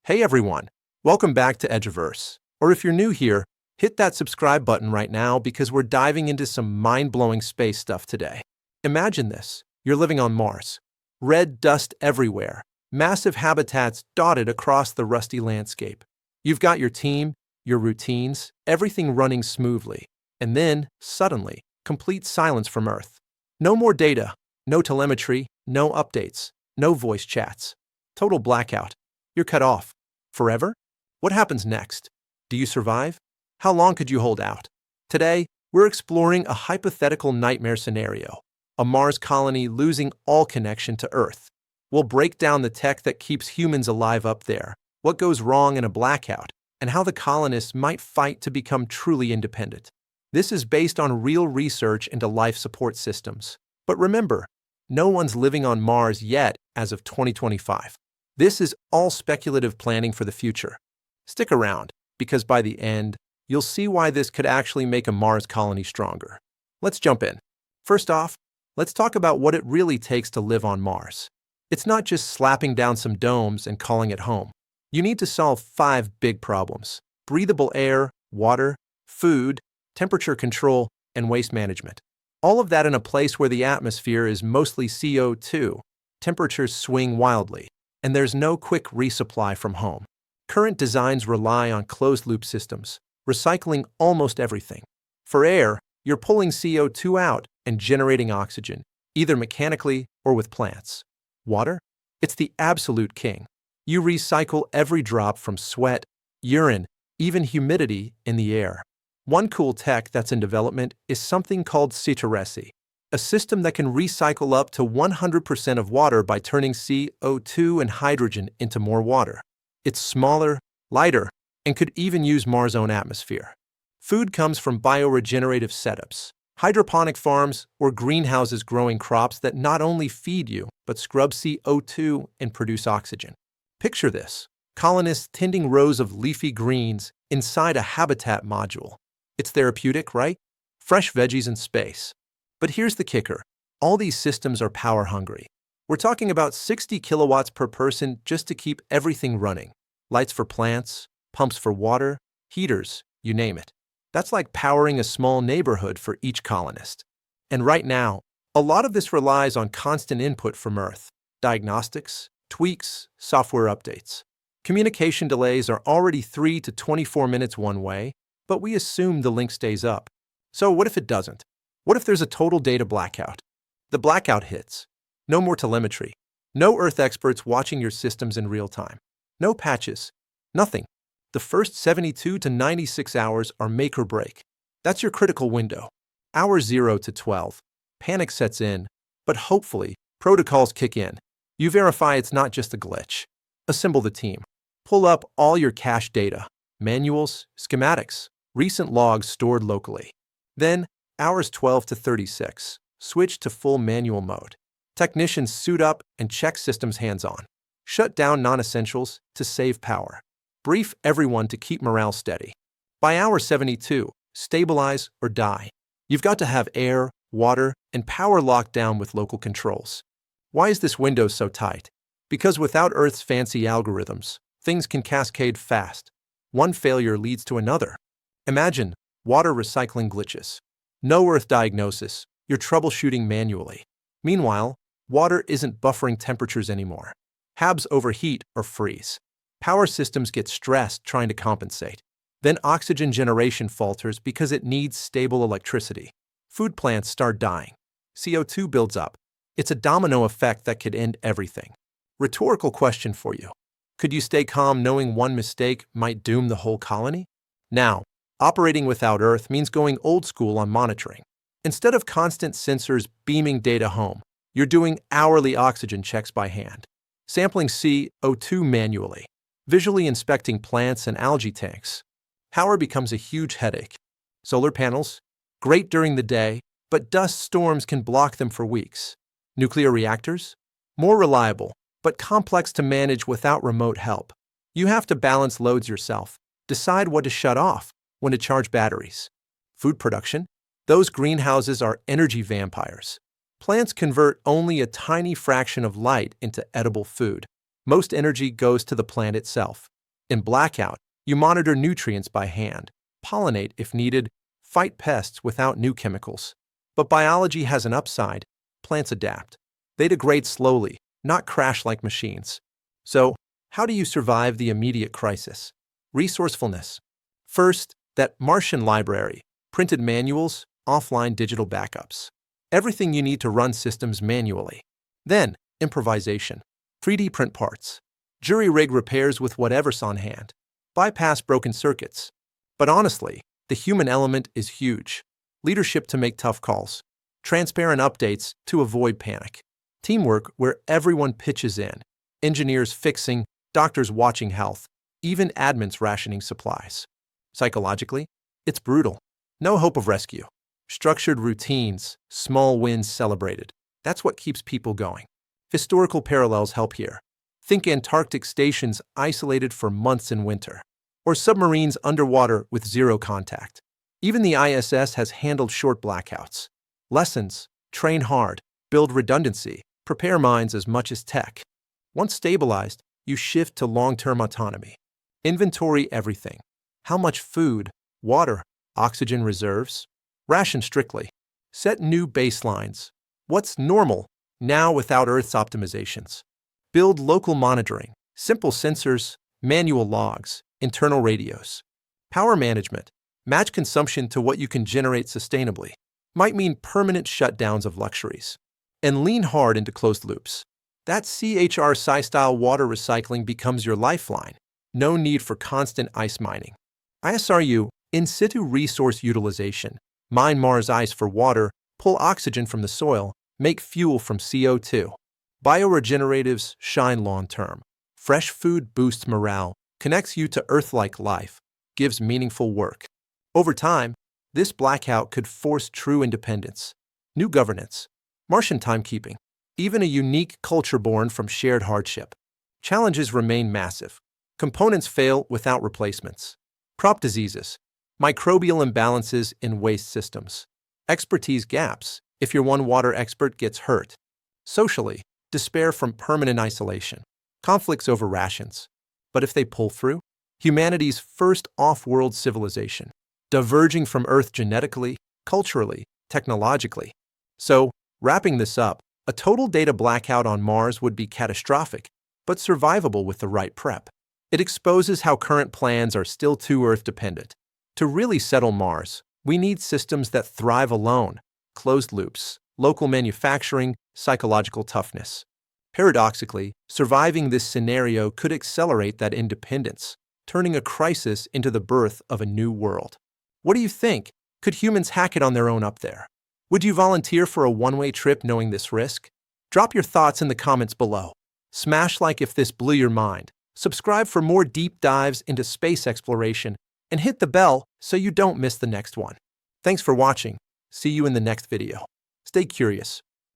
Hey everyone, welcome back to Edgeverse. Or if you're new here, hit that subscribe button right now because we're diving into some mind-blowing space stuff today. Imagine this, you're living on Mars. Red dust everywhere, massive habitats dotted across the rusty landscape. You've got your team, your routines, everything running smoothly. And then, suddenly, complete silence from Earth. No more data, no telemetry, no updates, no voice chats. Total blackout. You're cut off. Forever? What happens next? Do you survive? How long could you hold out? Today, we're exploring a hypothetical nightmare scenario, a Mars colony losing all connection to Earth. We'll break down the tech that keeps humans alive up there, what goes wrong in a blackout, and how the colonists might fight to become truly independent. This is based on real research into life support systems. But remember, no one's living on Mars yet as of 2025. This is all speculative planning for the future. Stick around, because by the end, you'll see why this could actually make a Mars colony stronger. Let's jump in. First off, let's talk about what it really takes to live on Mars. It's not just slapping down some domes and calling it home. You need to solve 5 big problems: breathable air, water, food, temperature control, and waste management. All of that in a place where the atmosphere is mostly CO2, temperatures swing wildly, and there's no quick resupply from home. Current designs rely on closed-loop systems, recycling almost everything. For air, you're pulling CO2 out and generating oxygen, either mechanically or with plants. Water? It's the absolute king. You recycle every drop from sweat, urine, even humidity in the air. One cool tech that's in development is something called Citaresi, a system that can recycle up to 100% of water by turning CO2 and hydrogen into more water. It's smaller, lighter, and could even use Mars' own atmosphere. Food comes from bioregenerative setups, hydroponic farms, or greenhouses growing crops that not only feed you, but scrub CO2 and produce oxygen. Picture this: colonists tending rows of leafy greens inside a habitat module. It's therapeutic, right? Fresh veggies in space. But here's the kicker. All these systems are power hungry. We're talking about 60 kilowatts per person just to keep everything running. Lights for plants, pumps for water, heaters, you name it. That's like powering a small neighborhood for each colonist. And right now, a lot of this relies on constant input from Earth: diagnostics, tweaks, software updates. Communication delays are already 3 to 24 minutes one way, but we assume the link stays up. So what if it doesn't? What if there's a total data blackout? The blackout hits. No more telemetry. No Earth experts watching your systems in real time. No patches. Nothing. The first 72 to 96 hours are make or break. That's your critical window. Hours 0 to 12. Panic sets in, but hopefully, protocols kick in. You verify it's not just a glitch. Assemble the team. Pull up all your cache data, manuals, schematics, recent logs stored locally. Then, hours 12 to 36. Switch to full manual mode. Technicians suit up and check systems hands-on. Shut down non-essentials to save power. Brief everyone to keep morale steady. By hour 72, stabilize or die. You've got to have air, water, and power locked down with local controls. Why is this window so tight? Because without Earth's fancy algorithms, things can cascade fast. One failure leads to another. Imagine water recycling glitches. No Earth diagnosis, you're troubleshooting manually. Meanwhile, water isn't buffering temperatures anymore. Habs overheat or freeze. Power systems get stressed trying to compensate. Then oxygen generation falters because it needs stable electricity. Food plants start dying. CO2 builds up. It's a domino effect that could end everything. Rhetorical question for you. Could you stay calm knowing one mistake might doom the whole colony? Now, operating without Earth means going old school on monitoring. Instead of constant sensors beaming data home, you're doing hourly oxygen checks by hand, sampling CO2 manually, visually inspecting plants and algae tanks. Power becomes a huge headache. Solar panels? Great during the day, but dust storms can block them for weeks. Nuclear reactors? More reliable, but complex to manage without remote help. You have to balance loads yourself, decide what to shut off, when to charge batteries. Food production? Those greenhouses are energy vampires. Plants convert only a tiny fraction of light into edible food. Most energy goes to the plant itself. In Blackout, you monitor nutrients by hand, pollinate if needed, fight pests without new chemicals. But biology has an upside. Plants adapt. They degrade slowly, not crash like machines. So, how do you survive the immediate crisis? Resourcefulness. First, that Martian library, printed manuals, offline digital backups. Everything you need to run systems manually. Then, improvisation. 3D print parts. Jury rig repairs with whatever's on hand. Bypass broken circuits. But honestly, the human element is huge. Leadership to make tough calls. Transparent updates to avoid panic. Teamwork where everyone pitches in. Engineers fixing, doctors watching health, even admins rationing supplies. Psychologically, it's brutal. No hope of rescue. Structured routines, small wins celebrated. That's what keeps people going. Historical parallels help here. Think Antarctic stations isolated for months in winter, or submarines underwater with zero contact. Even the ISS has handled short blackouts. Lessons: train hard, build redundancy, prepare minds as much as tech. Once stabilized, you shift to long-term autonomy. Inventory everything. How much food, water, oxygen reserves? Ration strictly. Set new baselines. What's normal now without Earth's optimizations? Build local monitoring, simple sensors, manual logs, internal radios. Power management. Match consumption to what you can generate sustainably. Might mean permanent shutdowns of luxuries. And lean hard into closed loops. That CHR-style water recycling becomes your lifeline. No need for constant ice mining. ISRU, in situ resource utilization. Mine Mars ice for water, pull oxygen from the soil, make fuel from CO2. Bioregeneratives shine long-term. Fresh food boosts morale, connects you to Earth-like life, gives meaningful work. Over time, this blackout could force true independence, new governance, Martian timekeeping, even a unique culture born from shared hardship. Challenges remain massive. Components fail without replacements. Crop diseases, microbial imbalances in waste systems. Expertise gaps if your one water expert gets hurt. Socially, despair from permanent isolation. Conflicts over rations. But if they pull through, humanity's first off-world civilization, diverging from Earth genetically, culturally, technologically. So, wrapping this up, a total data blackout on Mars would be catastrophic, but survivable with the right prep. It exposes how current plans are still too Earth-dependent. To really settle Mars, we need systems that thrive alone, closed loops, local manufacturing, psychological toughness. Paradoxically, surviving this scenario could accelerate that independence, turning a crisis into the birth of a new world. What do you think? Could humans hack it on their own up there? Would you volunteer for a one-way trip knowing this risk? Drop your thoughts in the comments below. Smash like if this blew your mind. Subscribe for more deep dives into space exploration, and hit the bell so you don't miss the next one. Thanks for watching. See you in the next video. Stay curious.